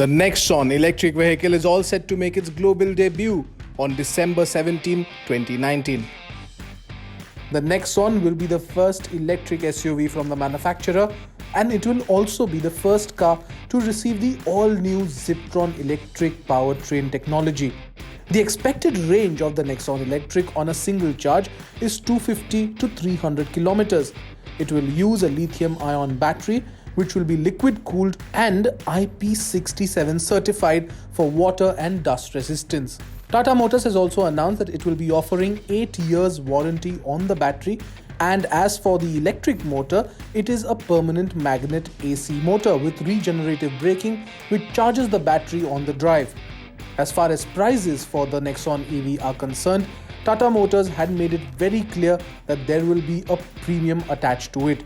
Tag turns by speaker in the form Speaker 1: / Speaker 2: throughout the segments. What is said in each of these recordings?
Speaker 1: The Nexon electric vehicle is all set to make its global debut on December 17, 2019. The Nexon will be the first electric SUV from the manufacturer, and it will also be the first car to receive the all-new Ziptron electric powertrain technology. The expected range of the Nexon electric on a single charge is 250 to 300 kilometers. It will use a lithium-ion battery which will be liquid-cooled and IP67 certified for water and dust resistance. Tata Motors has also announced that it will be offering 8 years warranty on the battery, and as for the electric motor, it is a permanent magnet AC motor with regenerative braking which charges the battery on the drive. As far as prices for the Nexon EV are concerned, Tata Motors had made it very clear that there will be a premium attached to it.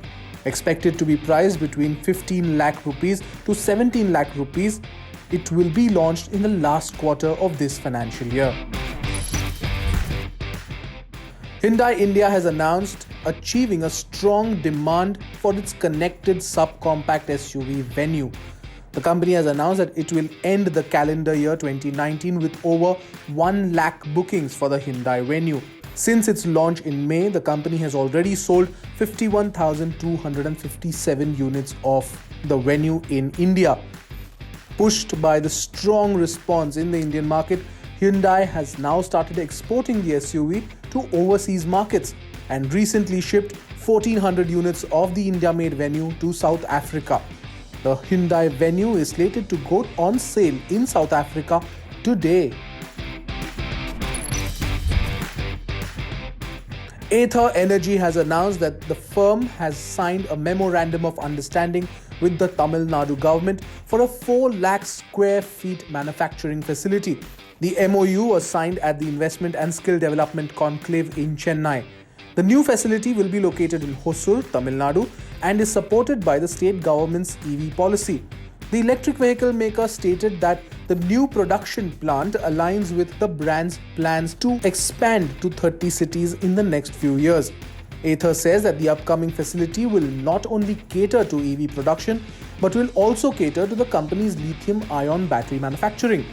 Speaker 1: Expected to be priced between 15 lakh rupees to 17 lakh rupees, it will be launched in the last quarter of this financial year. Hyundai India has announced achieving a strong demand for its connected subcompact SUV Venue. The company has announced that it will end the calendar year 2019 with over 1 lakh bookings for the Hyundai Venue. Since its launch in May, the company has already sold 51,257 units of the Venue in India. Pushed by the strong response in the Indian market, Hyundai has now started exporting the SUV to overseas markets and recently shipped 1,400 units of the India-made Venue to South Africa. The Hyundai Venue is slated to go on sale in South Africa today. Ather Energy has announced that the firm has signed a memorandum of understanding with the Tamil Nadu government for a 4 lakh square feet manufacturing facility. The MOU was signed at the Investment and Skill Development Conclave in Chennai. The new facility will be located in Hosur, Tamil Nadu, and is supported by the state government's EV policy. The electric vehicle maker stated that the new production plant aligns with the brand's plans to expand to 30 cities in the next few years. Ather says that the upcoming facility will not only cater to EV production, but will also cater to the company's lithium-ion battery manufacturing.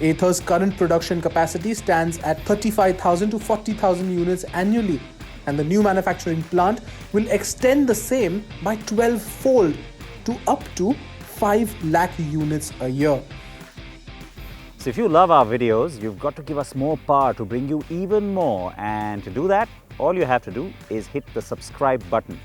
Speaker 1: Ather's current production capacity stands at 35,000 to 40,000 units annually, and the new manufacturing plant will extend the same by 12-fold to up to 5 lakh units a year.
Speaker 2: So if you love our videos, you've got to give us more power to bring you even more, and to do that, all you have to do is hit the subscribe button.